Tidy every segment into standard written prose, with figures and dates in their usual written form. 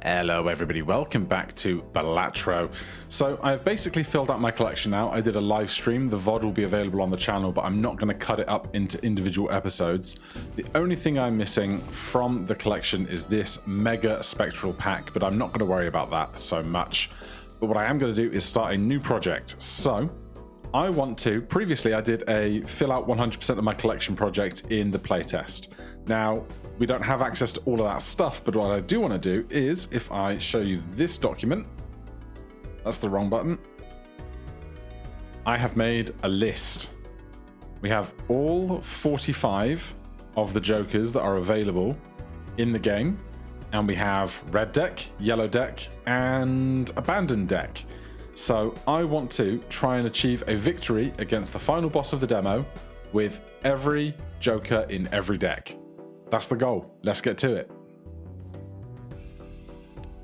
Hello everybody, welcome back to Balatro. So I've basically filled out my collection now. I did a live stream, the VOD will be available on the channel, but I'm not going to cut it up into individual episodes. The only thing I'm missing from the collection is this mega spectral pack, but I'm not going to worry about that so much. But what I am going to do is start a new project. So I want to, previously I did a fill out 100% of my collection project in the playtest. Now, we don't have access to all of that stuff, but what I do want to do is, if I show you this document, that's the wrong button, I have made a list. We have all 45 of the Jokers that are available in the game, and we have red deck, yellow deck, and abandoned deck. So I want to try and achieve a victory against the final boss of the demo with every Joker in every deck. That's the goal. Let's get to it.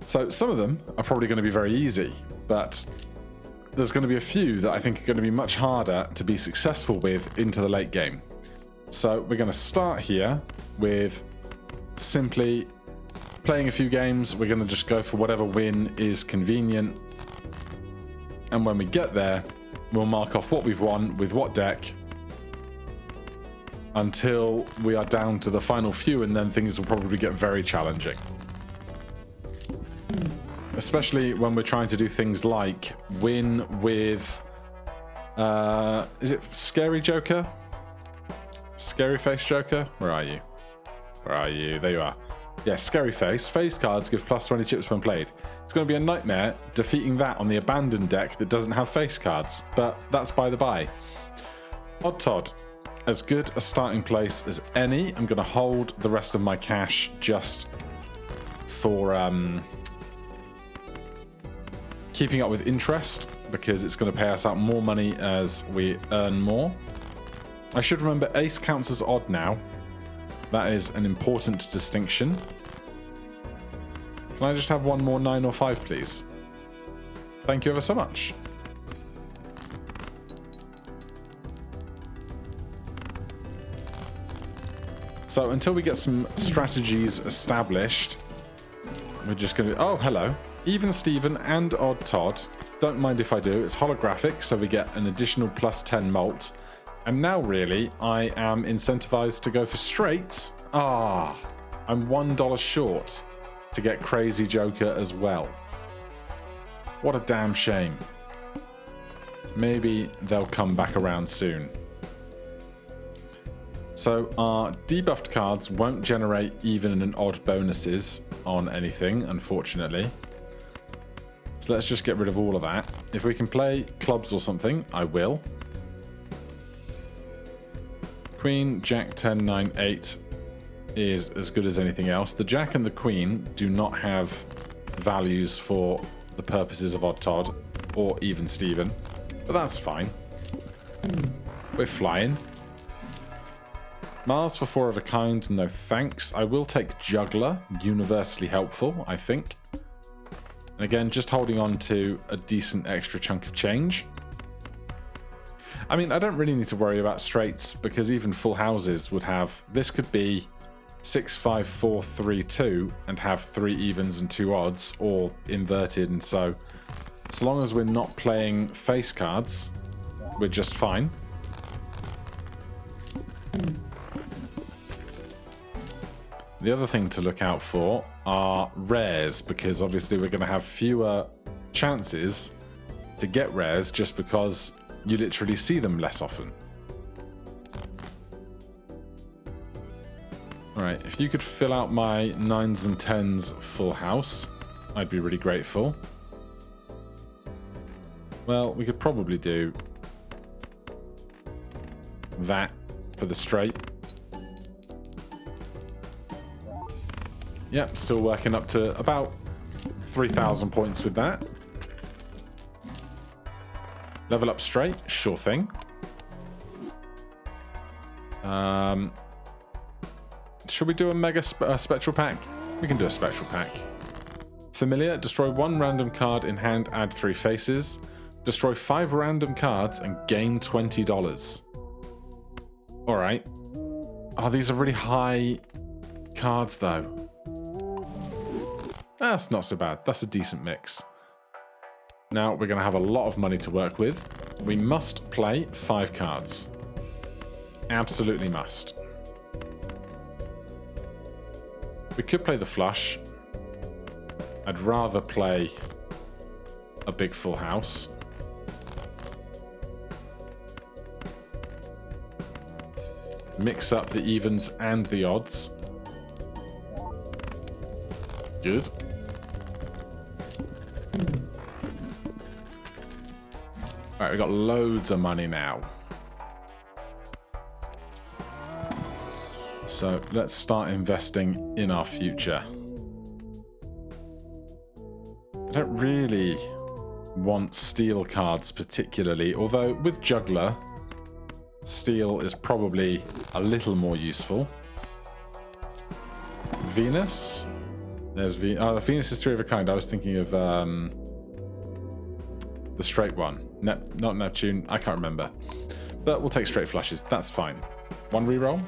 So some of them are probably going to be very easy, but there's going to be a few that I think are going to be much harder to be successful with into the late game. So we're going to start here with simply playing a few games. We're going to just go for whatever win is convenient. And when we get there, we'll mark off what we've won with what deck until we are down to the final few, and then things will probably get very challenging. Especially when we're trying to do things like win with... is it Scary Joker? Scary Face Joker? Where are you? Where are you? There you are. Yeah, Scary Face. Face cards give plus 20 chips when played. It's going to be a nightmare defeating that on the abandoned deck that doesn't have face cards, but that's by the by. Odd Todd. As good a starting place as any. I'm going to hold the rest of my cash just for keeping up with interest, because it's going to pay us out more money as we earn more. I should remember ace counts as odd now. That is an important distinction. Can I just have one more 9 or 5, please? Thank you ever so much. So until we get some strategies established, we're just going to... Oh, hello. Even Steven and Odd Todd. Don't mind if I do. It's holographic, so we get an additional plus 10 malt. And now, really, I am incentivized to go for straights. I'm $1 short to get Crazy Joker as well. What a damn shame. Maybe they'll come back around soon. So our debuffed cards won't generate even and odd bonuses on anything, unfortunately. So let's just get rid of all of that. If we can play clubs or something, I will. Queen, Jack, 10, 9, 8 is as good as anything else. The Jack and the Queen do not have values for the purposes of Odd Todd or even Steven, but that's fine. We're flying. Mars for 4 of a kind, no thanks. I will take Juggler, universally helpful, I think. And again, just holding on to a decent extra chunk of change. I mean, I don't really need to worry about straights, because even full houses would have... This could be 6, 5, 4, 3, 2 and have 3 evens and 2 odds, or inverted, and so long as we're not playing face cards, we're just fine. The other thing to look out for are rares, because obviously we're going to have fewer chances to get rares just because you literally see them less often. Alright, if you could fill out my 9s and 10s full house, I'd be really grateful. Well, we could probably do that for the straight. Yep, still working up to about 3,000 points with that. Level up straight, sure thing. Should we do a mega spectral pack? We can do a spectral pack. Familiar, destroy 1 random card in hand, add 3 faces. Destroy 5 random cards and gain $20. Alright. Oh, these are really high cards though. That's not so bad. That's a decent mix. Now we're going to have a lot of money to work with. We must play 5 cards. Absolutely must. We could play the flush. I'd rather play a big full house. Mix up the evens and the odds. Good. Alright, we've got loads of money now. So let's start investing in our future. I don't really want steel cards particularly, although with Juggler, steel is probably a little more useful. Venus? There's Venus is 3 of a kind. I was thinking of the straight one. Not Neptune. I can't remember. But we'll take straight flushes. That's fine. 1 reroll.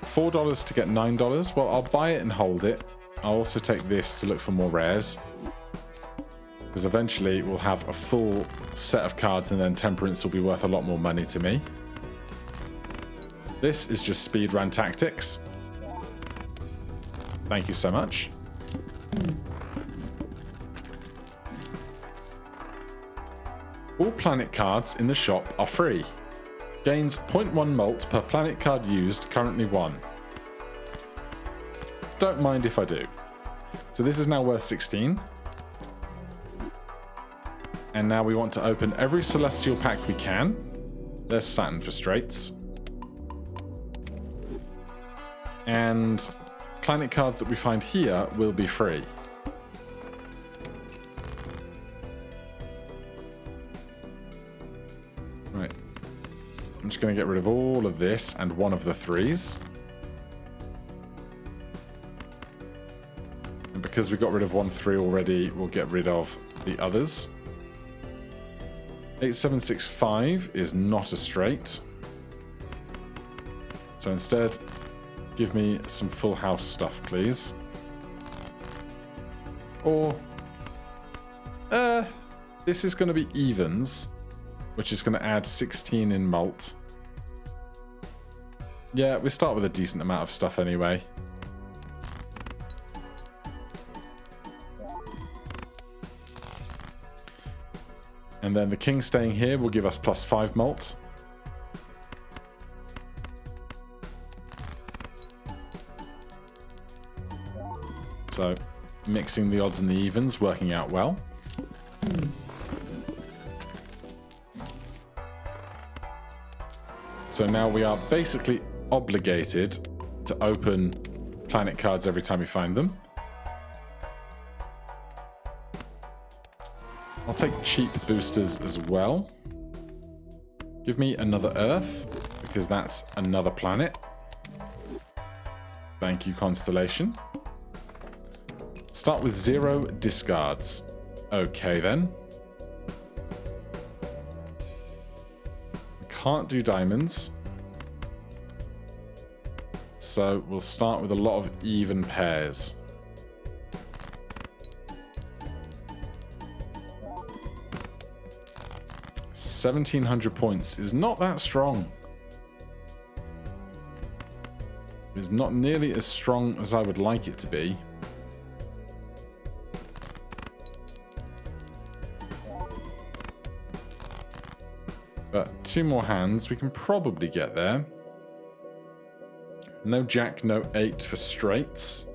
$4 to get $9. Well, I'll buy it and hold it. I'll also take this to look for more rares. Because eventually we'll have a full set of cards and then Temperance will be worth a lot more money to me. This is just speedrun tactics. Thank you so much. All planet cards in the shop are free. Gains 0.1 mult per planet card used, currently 1. Don't mind if I do. So this is now worth 16. And now we want to open every Celestial pack we can. There's Saturn for straights. And planet cards that we find here will be free. Right. I'm just going to get rid of all of this and one of the 3s. And because we got rid of 1/3 already, we'll get rid of the others. 8765 is not a straight. So instead, give me some full house stuff, please. Or, this is going to be evens, which is going to add 16 in mult. Yeah, we start with a decent amount of stuff anyway. And then the king staying here will give us +5 mult. So, mixing the odds and the evens, working out well. So now we are basically obligated to open planet cards every time we find them. I'll take cheap boosters as well. Give me another Earth, because that's another planet. Thank you, Constellation. Start with 0 discards. Okay, then. We can't do diamonds. So we'll start with a lot of even pairs. $1,700 points is not that strong. It's not nearly as strong as I would like it to be. But 2 more hands, we can probably get there. No jack, no 8 for straights.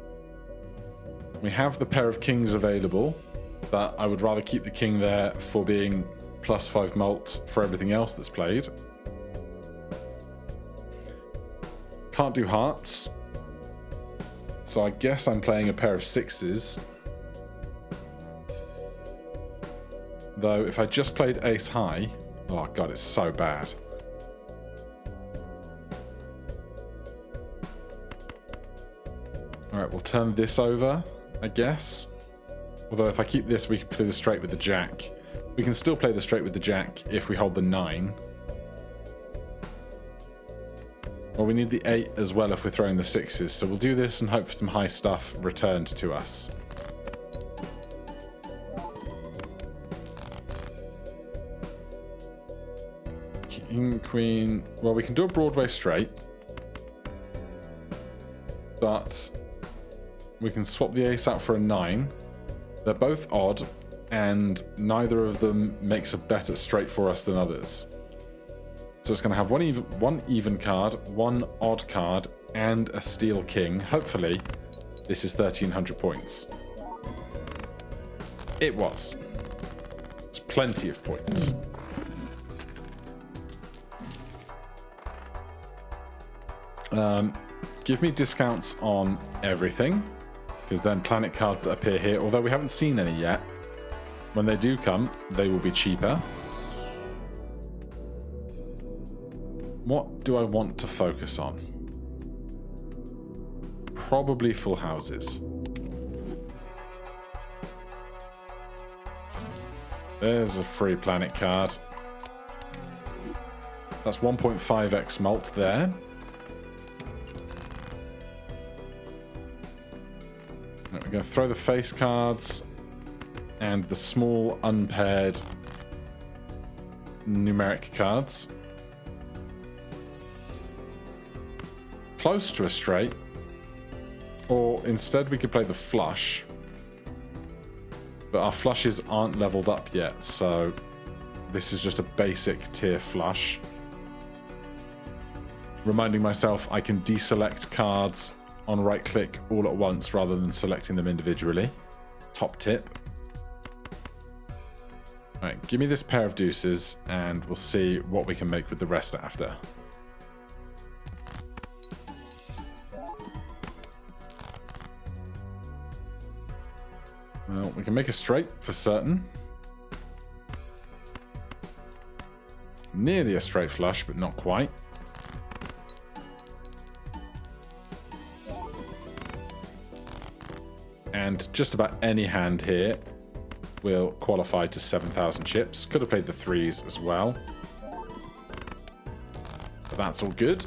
We have the pair of kings available, but I would rather keep the king there for being +5 mult for everything else that's played. Can't do hearts. So I guess I'm playing a pair of 6s. Though if I just played ace high... Oh god, it's so bad. Alright, we'll turn this over, I guess. Although if I keep this, we can play the straight with the jack. We can still play the straight with the jack if we hold the 9. Well, we need the 8 as well if we're throwing the 6s. So we'll do this and hope for some high stuff returned to us. King, Queen. Well, we can do a Broadway straight. But we can swap the ace out for a 9. They're both odd, and neither of them makes a better straight for us than others. So it's going to have one even card, one odd card, and a steel king. Hopefully, this is 1,300 points. It was. It's plenty of points. Give me discounts on everything, because then planet cards that appear here, although we haven't seen any yet, when they do come, they will be cheaper. What do I want to focus on? Probably full houses. There's a free planet card. That's 1.5x mult there. We're going to throw the face cards and the small unpaired numeric cards. Close to a straight. Or instead we could play the flush. But our flushes aren't leveled up yet, so this is just a basic tier flush. Reminding myself I can deselect cards on right click all at once rather than selecting them individually. Top tip. Alright, give me this pair of deuces and we'll see what we can make with the rest after. Well, we can make a straight for certain. Nearly a straight flush, but not quite. And just about any hand here will qualify to 7,000 chips. Could have played the 3s as well. But that's all good.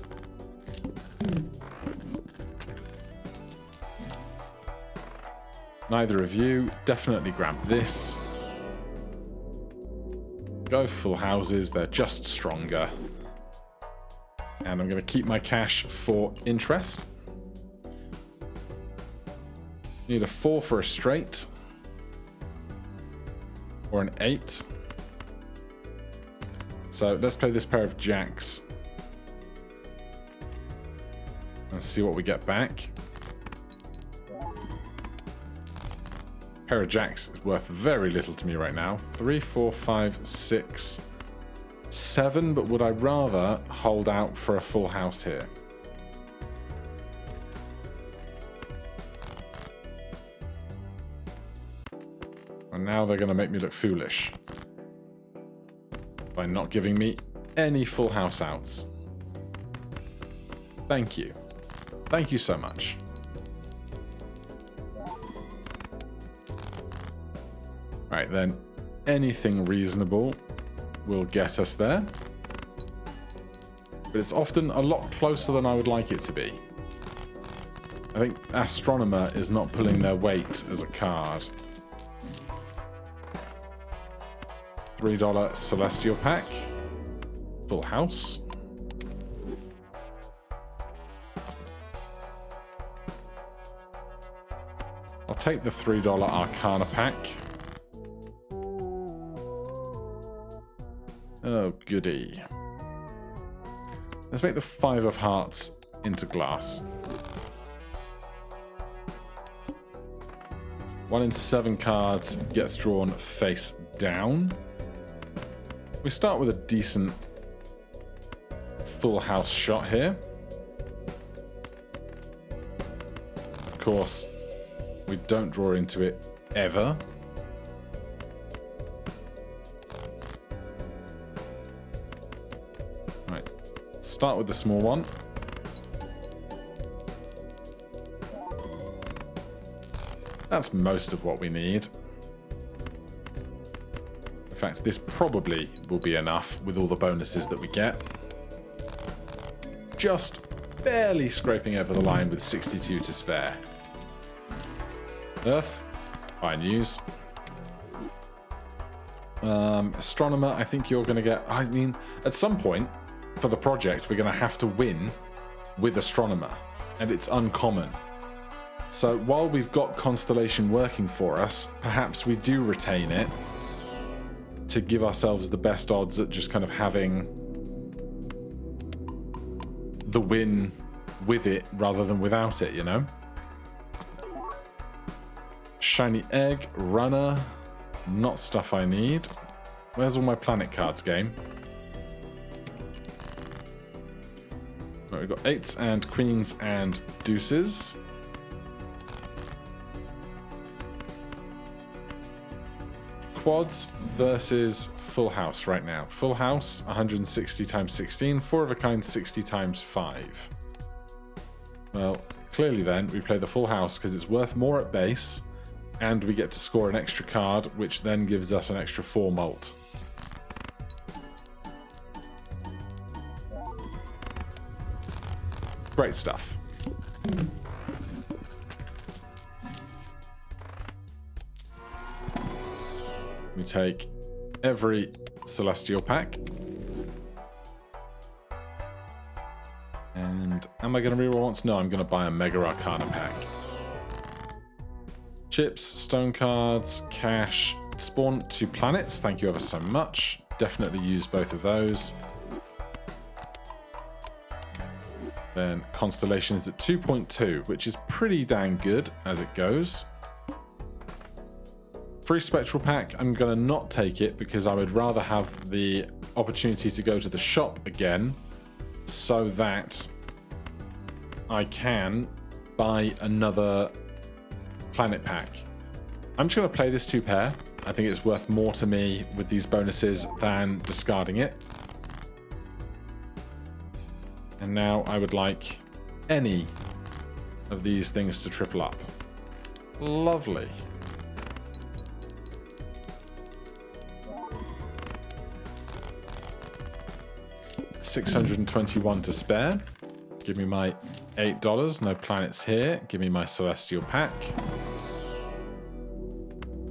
Neither of you. Definitely grab this. Go full houses. They're just stronger. And I'm going to keep my cash for interest. Need a 4 for a straight. Or an 8. So let's play this pair of jacks. And see what we get back. Pair of jacks is worth very little to me right now. 3, 4, 5, 6, 7. But would I rather hold out for a full house here? And now they're going to make me look foolish by not giving me any full house outs. Thank you. Thank you so much. Right then, anything reasonable will get us there. But it's often a lot closer than I would like it to be. I think Astronomer is not pulling their weight as a card. $3 Celestial Pack. Full house. I'll take the $3 Arcana Pack. Oh, goody. Let's make the 5 of hearts into glass. 1 in 7 cards gets drawn face down. We start with a decent full house shot here. Of course, we don't draw into it ever. Right, start with the small one. That's most of what we need. In fact, this probably will be enough with all the bonuses that we get. Just barely scraping over the line with 62 to spare. Earth, fine news. Astronomer, I think you're going to get... I mean, at some point for the project, we're going to have to win with Astronomer, and it's uncommon. So while we've got Constellation working for us, perhaps we do retain it to give ourselves the best odds at just kind of having the win with it rather than without it, you know? Shiny egg, runner, not stuff I need. Where's all my planet cards, game? Right, we've got 8s and queens and deuces. Quads versus full house right now. Full house, 160 times 16, 4 of a kind, 60 times 5. Well, clearly then, we play the full house because it's worth more at base, and we get to score an extra card, which then gives us an extra 4 mult. Great stuff. We take every Celestial pack. And am I going to reroll once? No, I'm going to buy a Mega Arcana pack. Chips, stone cards, cash, spawn 2 planets. Thank you ever so much. Definitely use both of those. Then Constellation is at 2.2, which is pretty dang good as it goes. Free Spectral pack, I'm going to not take it because I would rather have the opportunity to go to the shop again so that I can buy another planet pack. I'm just going to play this 2 pair. I think it's worth more to me with these bonuses than discarding it. And now I would like any of these things to triple up. Lovely. $621 to spare. Give me my $8. No planets here. Give me my Celestial pack.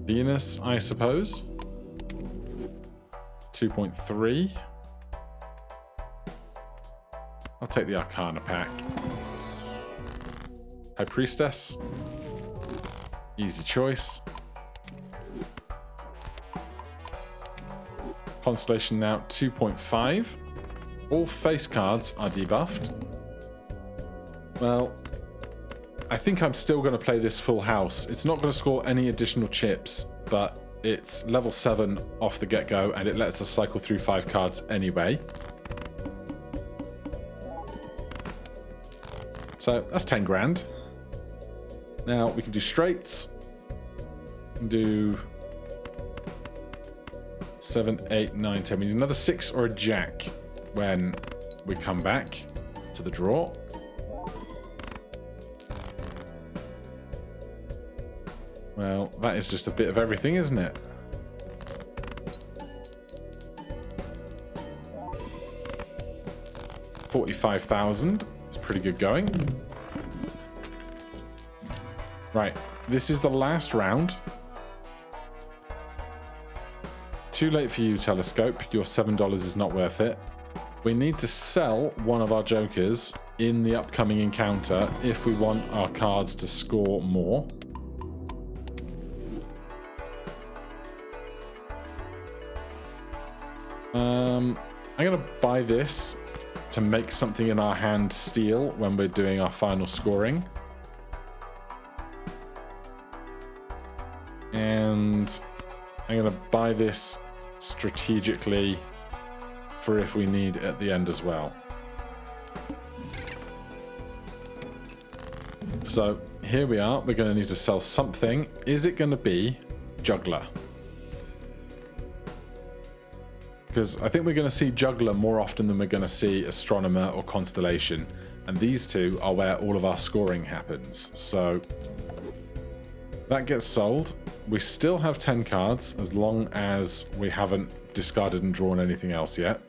Venus, I suppose. 2.3. I'll take the Arcana pack. High Priestess. Easy choice. Constellation now 2.5. All face cards are debuffed. Well, I think I'm still going to play this full house. It's not going to score any additional chips, but it's level 7 off the get-go, and it lets us cycle through 5 cards anyway. So that's 10 grand. Now we can do straights. We can do 7, 8, 9, 10. We need another 6 or a jack when we come back to the draw. Well, that is just a bit of everything, isn't it? $45,000. It's pretty good going. Right, this is the last round. Too late for you, Telescope. Your $7 is not worth it. We need to sell one of our jokers in the upcoming encounter if we want our cards to score more. I'm going to buy this to make something in our hand steal when we're doing our final scoring. And I'm going to buy this strategically for if we need it at the end as well. So here we are. We're going to need to sell something. Is it going to be Juggler? Because I think we're going to see Juggler more often than we're going to see Astronomer or Constellation. And these two are where all of our scoring happens. So that gets sold. We still have 10 cards as long as we haven't discarded and drawn anything else yet.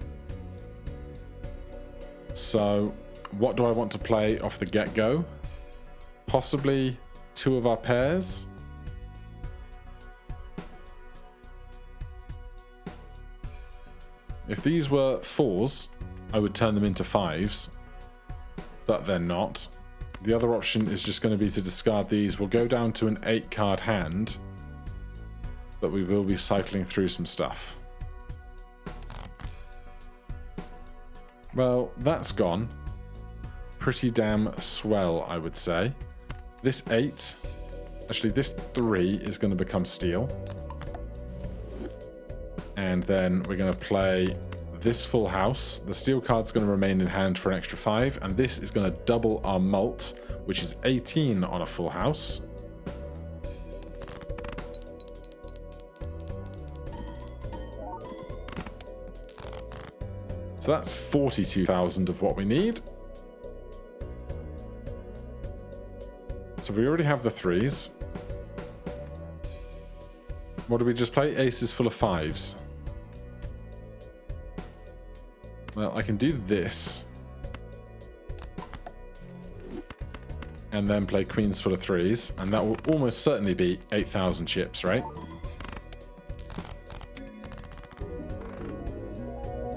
So What do I want to play off the get-go? Possibly 2 of our pairs. If these were 4s, I would turn them into 5s, but they're not. The other option is just going to be to discard these. We'll go down to an 8-card hand, but we will be cycling through some stuff. Well, that's gone. Pretty damn swell, I would say. This 8, actually this 3 is going to become steel. And then we're going to play this full house. The steel card's going to remain in hand for an extra 5, and this is going to double our mult, which is 18 on a full house. So that's 42,000 of what we need. So we already have the 3s. What do we just play? Aces full of 5s. Well, I can do this. And then play queens full of 3s. And that will almost certainly be 8,000 chips, right?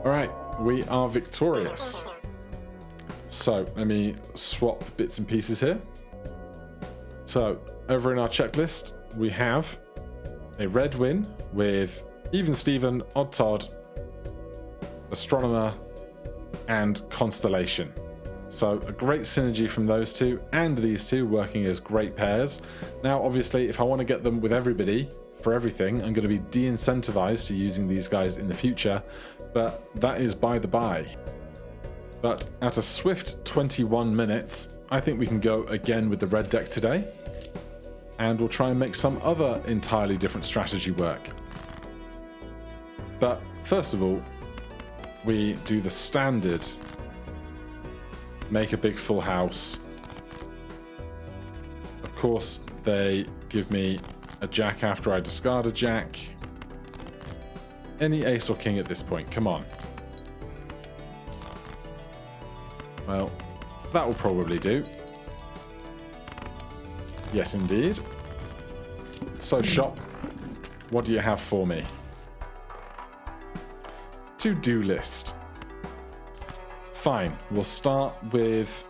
Alright, we are victorious. So, let me swap bits and pieces here. So, over in our checklist, we have a red win with Even Steven, Odd Todd, Astronomer, and Constellation. So a great synergy from those two and these two working as great pairs. Now, obviously, if I want to get them with everybody for everything, I'm going to be de-incentivized to using these guys in the future, but that is by the by. But at a swift 21 minutes, I think we can go again with the red deck today, and we'll try and make some other entirely different strategy work. But first of all, we do the standard, make a big full house. Of course, they give me a jack after I discard a jack. Any ace or king at this point, come on. Well, that will probably do. Yes, indeed. So, shop, what do you have for me? To-do list. Fine, we'll start with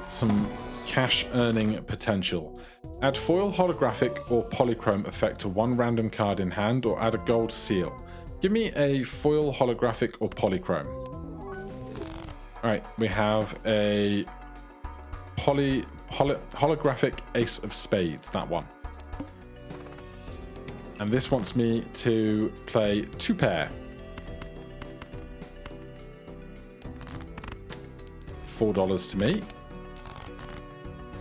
some cash earning potential. Add foil, holographic, or polychrome effect to one random card in hand, or add a gold seal. Give me a foil, holographic, or polychrome. Alright, we have a holographic ace of spades, that one. And this wants me to play 2 pair. $4 to me.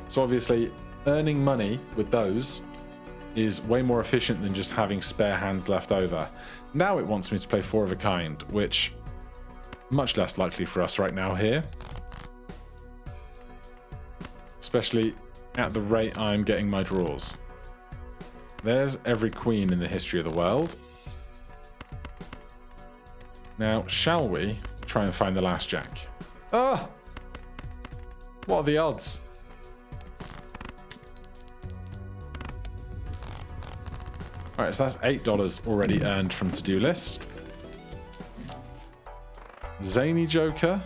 So obviously, earning money with those is way more efficient than just having spare hands left over. Now it wants me to play 4 of a kind, which much less likely for us right now here. Especially at the rate I'm getting my draws. There's every queen in the history of the world. Now, shall we try and find the last jack? Ah! What are the odds? Alright, so that's $8 already earned from to-do list. Zany Joker.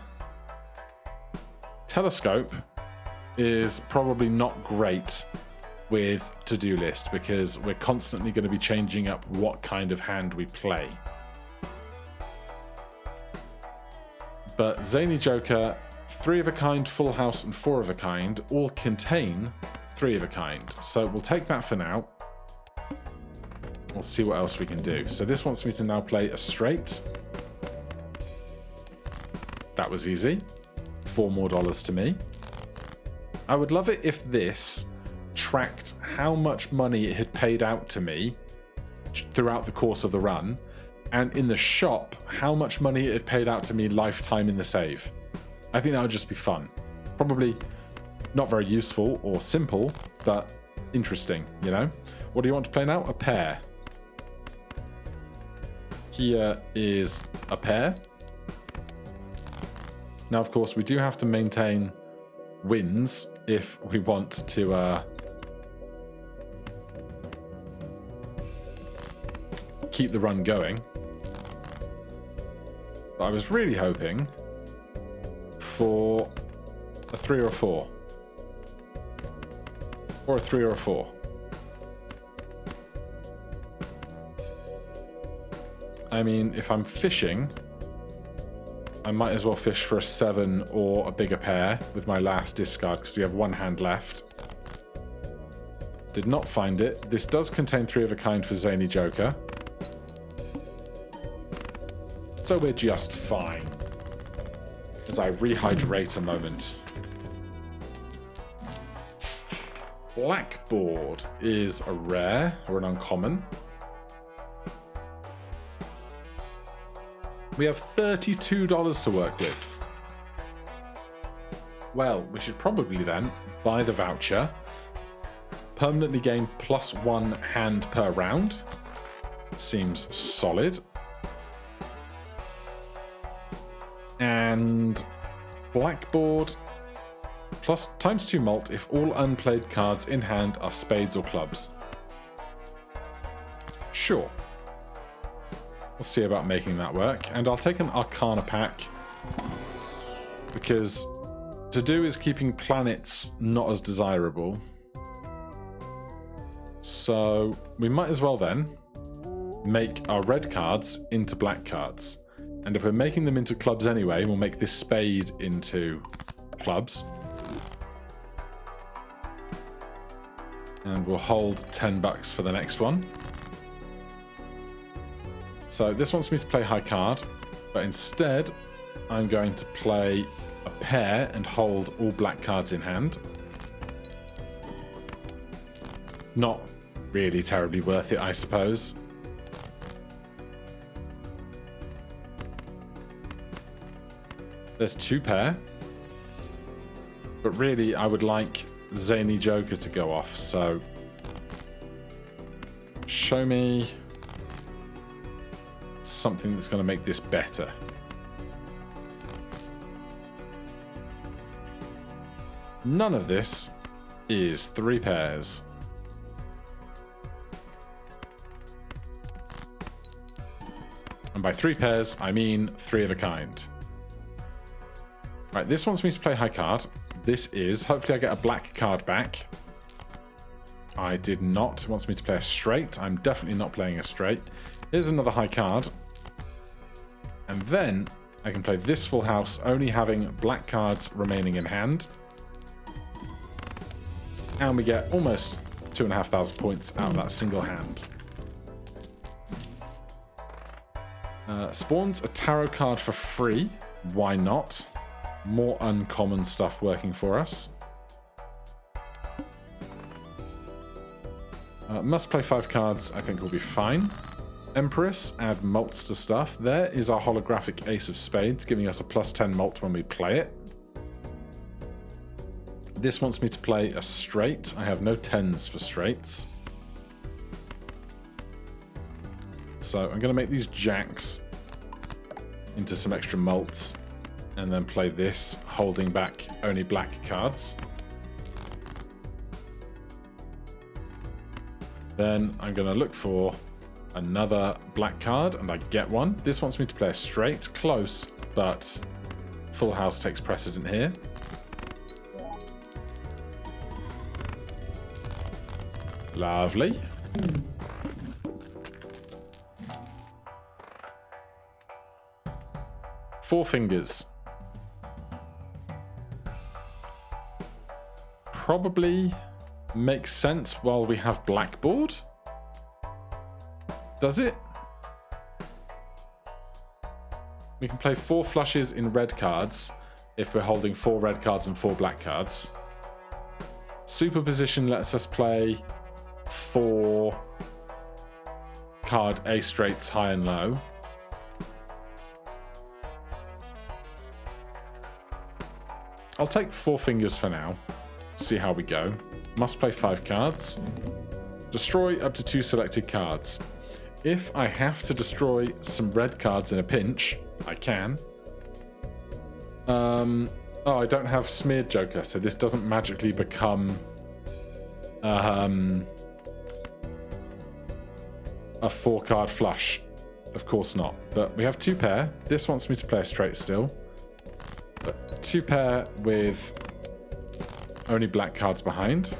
Telescope is probably not great with to-do list because we're constantly going to be changing up what kind of hand we play. But Zany Joker, 3 of a kind, full house, and 4 of a kind all contain 3 of a kind. So we'll take that for now. We'll see what else we can do. So this wants me to now play a straight. That was easy. $4 more to me. I would love it if this tracked how much money it had paid out to me throughout the course of the run, and in the shop, how much money it had paid out to me lifetime in the save. I think that would just be fun. Probably not very useful or simple, but interesting, you know? What do you want to play now? A pair. Here is a pair. Now, of course, we do have to maintain wins if we want to keep the run going. But I was really hoping for a 3 or a 4. Or a 3 or a 4. I mean, if I'm fishing, I might as well fish for a 7 or a bigger pair with my last discard because we have one hand left. Did not find it. This does contain 3 of a kind for Zany Joker. So we're just fine. As I rehydrate a moment. Blackboard is a rare or an uncommon. We have $32 to work with. Well, we should probably then buy the voucher. Permanently gain +1 hand per round. Seems solid. And Blackboard plus ×2 malt if all unplayed cards in hand are spades or clubs. Sure. We'll see about making that work. And I'll take an Arcana pack because to do is keeping planets not as desirable. So we might as well then make our red cards into black cards. And if we're making them into clubs anyway, we'll make this spade into clubs. And we'll hold $10 for the next one. So this wants me to play high card, but instead I'm going to play a pair and hold all black cards in hand. Not really terribly worth it, I suppose. There's 2 pair. But really, I would like Zany Joker to go off, so show me something that's going to make this better. None of this is 3 pairs. And by 3 pairs, I mean 3 of a kind. Right, this wants me to play high card. This is, hopefully I get a black card back. I did not. It wants me to play a straight. I'm definitely not playing a straight. Here's another high card. And then I can play this full house, only having black cards remaining in hand. And we get almost 2,500 points out of that single hand. Spawns a tarot card for free. Why not? More uncommon stuff working for us. Must play 5 cards, I think will be fine. Empress, add malts to stuff. There is our holographic Ace of Spades, giving us a +10 malt when we play it. This wants me to play a straight. I have no 10s for straights. So I'm going to make these jacks into some extra malts. And then play this, holding back only black cards. Then I'm going to look for another black card, and I get one. This wants me to play a straight, close, but full house takes precedent here. Lovely. Four fingers. Probably makes sense while we have Blackboard. Does it? We can play 4 flushes in red cards if we're holding 4 red cards and 4 black cards. Superposition lets us play 4 card ace straights high and low. I'll take 4 fingers for now. See how we go. Must play 5 cards. Destroy up to 2 selected cards. If I have to destroy some red cards in a pinch, I can. Oh, I don't have smeared Joker, so this doesn't magically become a 4-card flush. Of course not. But we have 2 pair. This wants me to play a straight still. But 2 pair with only black cards behind.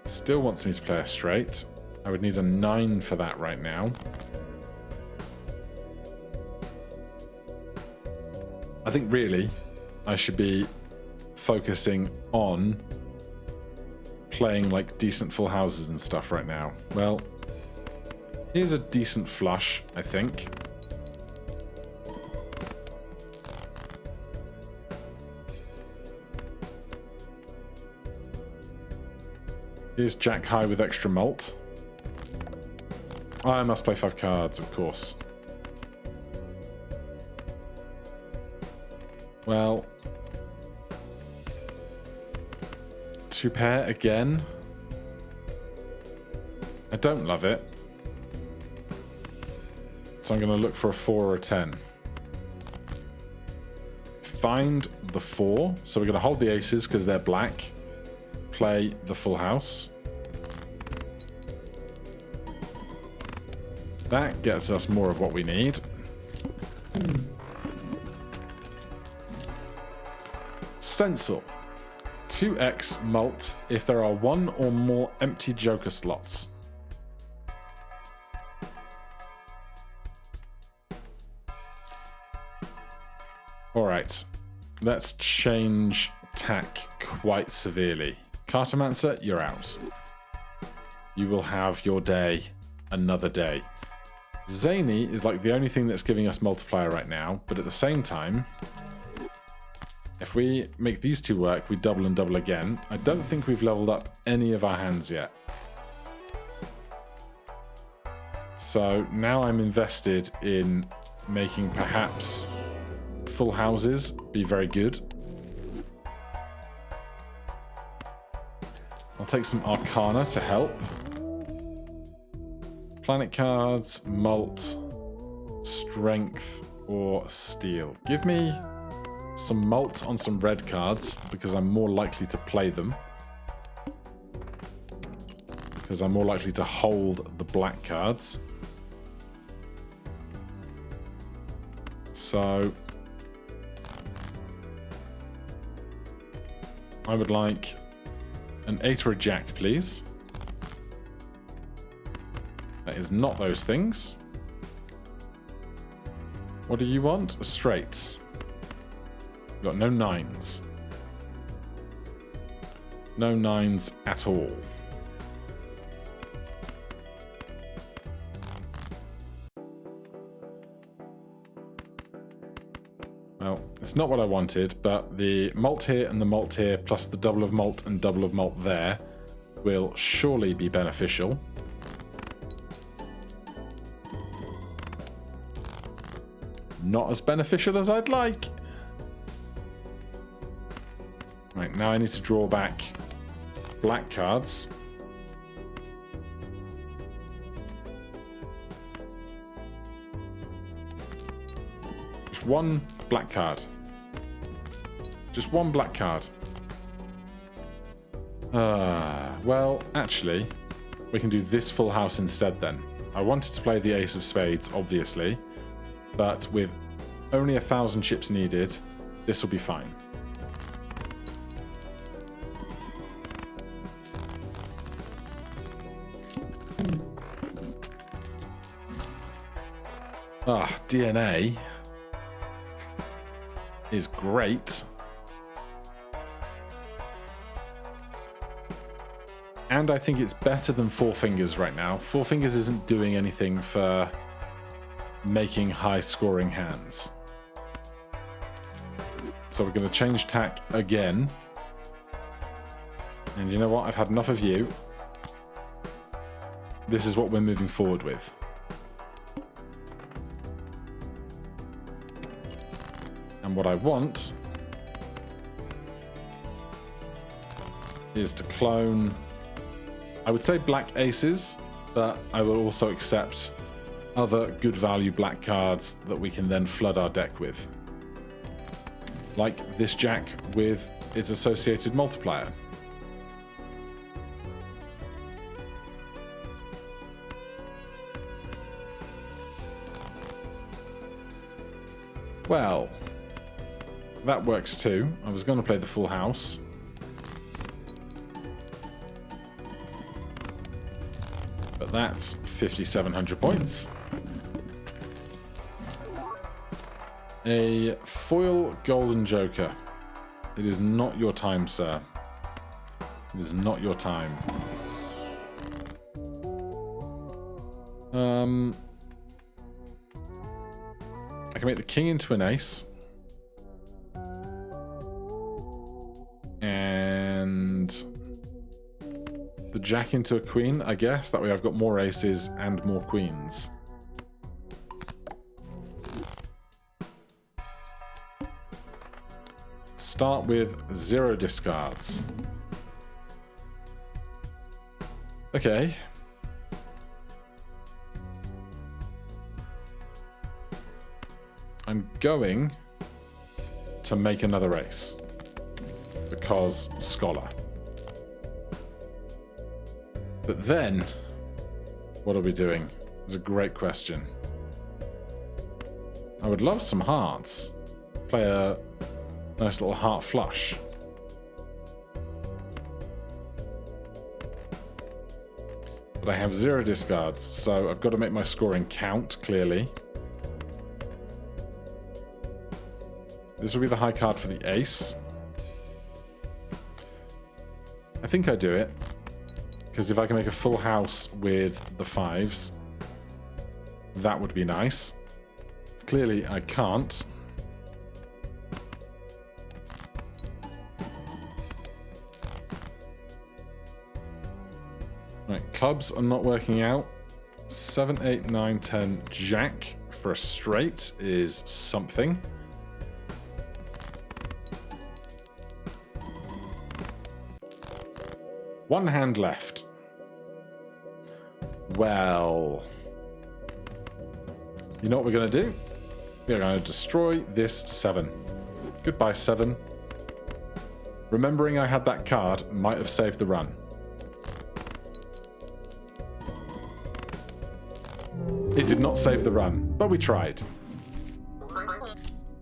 Still wants me to play a straight. I would need a 9 for that right now. I think really I should be focusing on playing like decent full houses and stuff right now. Well, here's a decent flush, I think. Here's Jack High with extra malt. Oh, I must play 5 cards, of course. Well, 2 pair again. I don't love it. So I'm going to look for a 4 or a 10. Find the 4. So we're going to hold the aces because they're black. Play the full house. That gets us more of what we need. Stencil. 2x malt if there are 1 or more empty Joker slots. Alright, let's change tack quite severely. Cartomancer, you're out. You will have your day another day. Zany is like the only thing that's giving us multiplier right now, but at the same time, if we make these 2 work, we double and double again. I don't think we've leveled up any of our hands yet. So now I'm invested in making perhaps full houses be very good. I'll take some Arcana to help. Planet cards, malt, strength, or steel. Give me some malt on some red cards because I'm more likely to play them. Because I'm more likely to hold the black cards. So I would like an 8 or a jack, please. That is not those things. What do you want? A straight. You've got no 9s. No 9s at all. Well, it's not what I wanted, but the malt here and the malt here, plus the double of malt and double of malt there, will surely be beneficial. Not as beneficial as I'd like. Right, now I need to draw back black cards. Just 1 black card. Just 1 black card. Well, actually, we can do this full house instead then. I wanted to play the Ace of Spades, obviously, but with only 1,000 chips needed, this will be fine. DNA is great. And I think it's better than 4 Fingers right now. 4 Fingers isn't doing anything for making high-scoring hands. So we're going to change tack again. And you know what? I've had enough of you. This is what we're moving forward with. And what I want is to clone, I would say black aces, but I will also accept other good value black cards that we can then flood our deck with. Like this jack with its associated multiplier. Well, that works too. I was going to play the full house. But that's 5,700 points. A foil golden joker. It is not your time, sir. It is not your time. I can make the king into an ace. And the jack into a queen, I guess. That way I've got more aces and more queens. Start with 0 discards. Okay. I'm going to make another ace. Because Scholar. But then, what are we doing? It's a great question. I would love some hearts. Play a nice little heart flush. But I have 0 discards, so I've got to make my scoring count, clearly. This will be the high card for the ace. I think I do it, because if I can make a full house with the 5s, that would be nice. Clearly, I can't. Right, clubs are not working out. 7, 8, 9, 10, jack for a straight is something. One hand left. Well, you know what we're going to do? We're going to destroy this 7. Goodbye, 7. Remembering I had that card might have saved the run. It did not save the run, but we tried.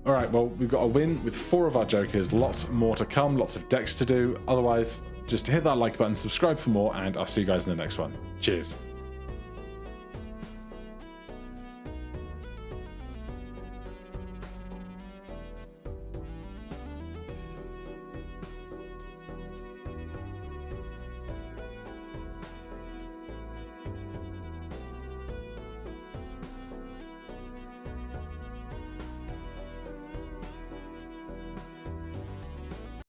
Alright, well, we've got a win with 4 of our jokers. Lots more to come, lots of decks to do. Otherwise, just hit that like button, subscribe for more, and I'll see you guys in the next one. Cheers.